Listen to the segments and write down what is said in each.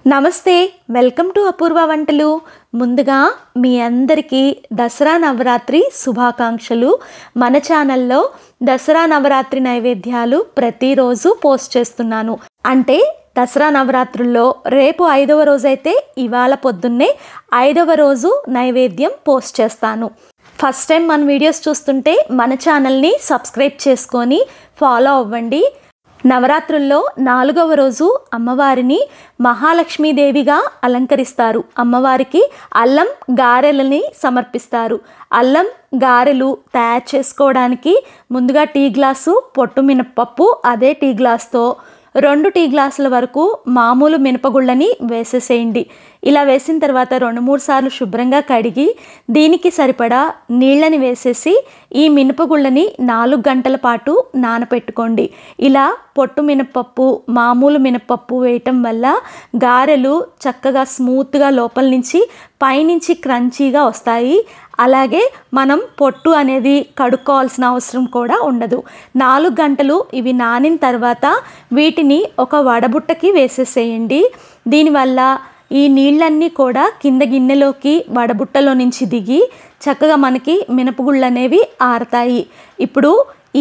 నమస్తే welcome to అపూర్వ వంటలు। ముందుగా మీ అందరికీ దసరా నవరాత్రి శుభాకాంక్షలు। మన ఛానల్లో దసరా నవరాత్రి నైవేద్యాలు ప్రతిరోజు పోస్ట్ చేస్తున్నాను। అంటే దసరా నవరాత్రుల్లో రేపు 5వ రోజు అయితే ఇవాళ పొద్దున్నే 5వ రోజు నైవేద్యం పోస్ట్ చేస్తాను। ఫస్ట్ టైం మన వీడియోస్ చూస్తుంటే మన ఛానల్ని సబ్స్క్రైబ్ చేసుకొని ఫాలో అవ్వండి। నవరాత్రుల్లో 4వ రోజు అమ్మవారిని మహాలక్ష్మీదేవిగా అలంకరిస్తారు। అమ్మవారికి అల్లం గారెలని సమర్పిస్తారు। అల్లం గారెలు తయారు చేసుకోవడానికి ముందుగా టీ గ్లాసు పొట్టు మినపప్పు, అదే టీ గ్లాస్తో 2 టీ గ్లాసుల వరకు మామూలు మినపగుళ్ళని వేసేసేయండి। ఇలా వేసిన తర్వాత 2-3 సార్లు శుభ్రంగా కడిగి దీనికి సరిపడా నీళ్ళని వేసేసి ఈ మినపగుళ్ళని 4 గంటల పాటు నానపెట్టుకోండి। ఇలా పొట్టు మినపప్పు, మామూలు మినపప్పు వేయటం వల్ల గారెలు చక్కగా స్మూత్గా లోపల నుంచి పైనుంచి క్రంచీగా వస్తాయి। అలాగే మనం పొట్టు అనేది కడుక్కోవాల్సిన అవసరం కూడా ఉండదు। 4 గంటలు ఇవి నానిన తర్వాత వీటిని ఒక వడబుట్టకి వేసేసేయండి। దీనివల్ల ఈ నీళ్ళన్నీ కూడా కింద గిన్నెలోకి వడబుట్టలో నుంచి దిగి చక్కగా మనకి మినపగుళ్ళు అనేవి ఆరతాయి। ఇప్పుడు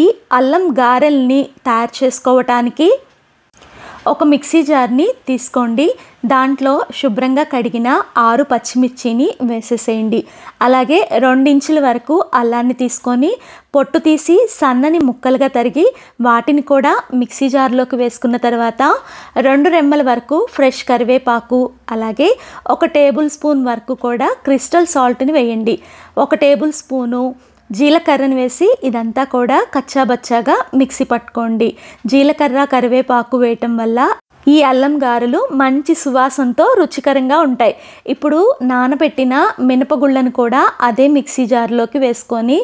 ఈ అల్లం గారెల్ని తయారు చేసుకోవటానికి ఒక మిక్సీ జార్ని తీసుకోండి। దాంట్లో శుభ్రంగా కడిగిన 6 పచ్చిమిర్చిని వేసేసేయండి। అలాగే 2 ఇంచుల వరకు అల్లాన్ని తీసుకొని పొట్టు తీసి సన్నని ముక్కలుగా తరిగి వాటిని కూడా మిక్సీ జార్లోకి వేసుకున్న తర్వాత 2 రెమ్మల వరకు ఫ్రెష్ కరివేపాకు, అలాగే 1 టేబుల్ స్పూన్ వరకు కూడా క్రిస్టల్ సాల్ట్ని వేయండి। 1 టేబుల్ స్పూను జీలకర్రను వేసి ఇదంతా కూడా కచ్చాబచ్చాగా మిక్సీ పట్టుకోండి। జీలకర్ర కరివేపాకు వేయటం వల్ల ఈ అల్లం గారెలు మంచి సువాసనతో రుచికరంగా ఉంటాయి। ఇప్పుడు నానబెట్టిన మినపగుళ్ళను కూడా అదే మిక్సీ జార్లోకి వేసుకొని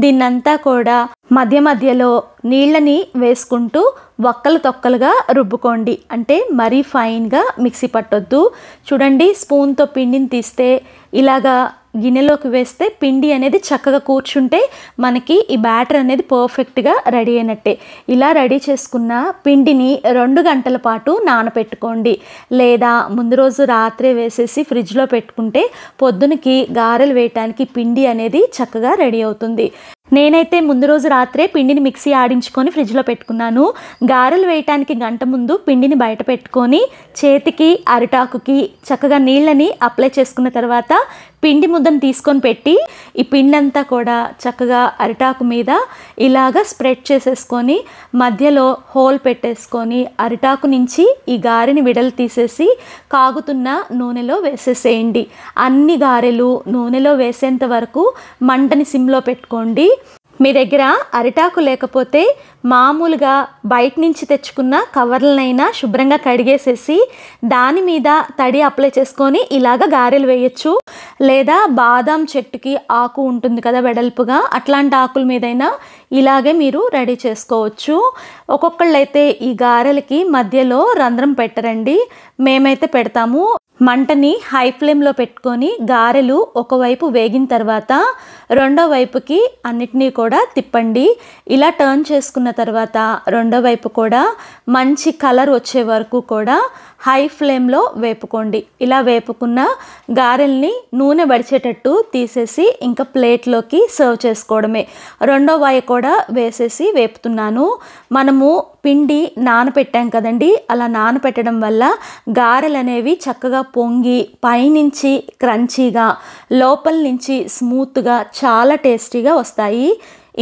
దీన్నంతా కూడా మధ్య మధ్యలో నీళ్ళని వేసుకుంటూ వక్కలు తొక్కలుగా రుబ్బుకోండి। అంటే మరీ ఫైన్గా మిక్సీ పట్టొద్దు। చూడండి, స్పూన్తో పిండిని తీస్తే ఇలాగా గిన్నెలోకి వేస్తే పిండి అనేది చక్కగా కూర్చుంటే మనకి ఈ బ్యాటర్ అనేది పర్ఫెక్ట్గా రెడీ అయినట్టే। ఇలా రెడీ చేసుకున్న పిండిని 2 గంటల పాటు నానపెట్టుకోండి, లేదా ముందు రోజు రాత్రే వేసేసి ఫ్రిడ్జ్లో పెట్టుకుంటే పొద్దునకి గారెలు వేయటానికి పిండి అనేది చక్కగా రెడీ అవుతుంది। నేనైతే ముందు రోజు రాత్రే పిండిని మిక్సీ ఆడించుకొని ఫ్రిడ్జ్లో పెట్టుకున్నాను। గారెలు వేయటానికి గంట ముందు పిండిని బయట పెట్టుకొని చేతికి అరిటాకుకి చక్కగా నీళ్ళని అప్లై చేసుకున్న తర్వాత పిండి ముద్దను తీసుకొని పెట్టి ఈ పిండి అంతా కూడా చక్కగా అరిటాకు మీద ఇలాగా స్ప్రెడ్ చేసేసుకొని మధ్యలో హోల్ పెట్టేసుకొని అరిటాకు నుంచి ఈ గారెని విడలు తీసేసి కాగుతున్న నూనెలో వేసేసేయండి। అన్ని గారెలు నూనెలో వేసేంత వరకు మంటని సిమ్లో పెట్టుకోండి। మీ దగ్గర అరిటాకు లేకపోతే మామూలుగా బయట నుంచి తెచ్చుకున్న కవర్లనైనా శుభ్రంగా కడిగేసేసి దాని మీద తడి అప్లై చేసుకొని ఇలాగ గారెలు వేయచ్చు, లేదా బాదాం చెట్టుకి ఆకు ఉంటుంది కదా వెడల్పుగా, అట్లాంటి ఆకుల మీదైనా ఇలాగే మీరు రెడీ చేసుకోవచ్చు। ఒక్కొక్కళ్ళైతే ఈ గారెలకి మధ్యలో రంధ్రం పెట్టరండి, మేమైతే పెడతాము। మంటని హై ఫ్లేమ్లో పెట్టుకొని గారెలు ఒకవైపు వేగిన తర్వాత రెండో వైపుకి అన్నిటినీ కూడా తిప్పండి। ఇలా టర్న్ చేసుకున్న తర్వాత రెండో వైపు కూడా మంచి కలర్ వచ్చే వరకు కూడా హై ఫ్లేమ్లో వేపుకోండి। ఇలా వేపుకున్న గారెల్ని నూనె వడిచేటట్టు తీసేసి ఇంకా ప్లేట్లోకి సర్వ్ చేసుకోవడమే। రెండో వాయి కూడా వేసేసి వేపుతున్నాను। మనము పిండి నానపెట్టాం కదండి, అలా నానపెట్టడం వల్ల గారెలు అనేవి చక్కగా పొంగి పైనుంచి క్రంచీగా లోపల నుంచి స్మూత్గా చాలా టేస్టీగా వస్తాయి।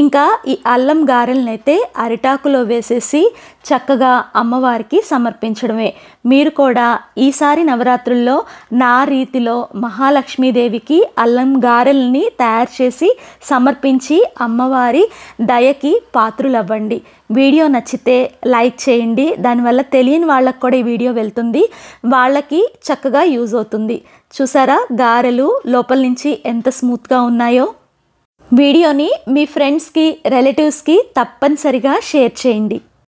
ఇంకా ఈ అల్లం గారెలను అయితే అరిటాకులో వేసేసి చక్కగా అమ్మవారికి సమర్పించడమే। మీరు కూడా ఈసారి నవరాత్రుల్లో నా రీతిలో మహాలక్ష్మీదేవికి అల్లం గారెల్ని తయారు చేసి సమర్పించి అమ్మవారి దయకి పాత్రులవ్వండి। వీడియో నచ్చితే లైక్ చేయండి, దానివల్ల తెలియని వాళ్ళకు కూడా ఈ వీడియో వెళ్తుంది, వాళ్ళకి చక్కగా యూజ్ అవుతుంది। చూసారా గారెలు లోపల నుంచి ఎంత స్మూత్గా ఉన్నాయో। వీడియోని మీ ఫ్రెండ్స్కి, రిలేటివ్స్కి తప్పనిసరిగా షేర్ చేయండి।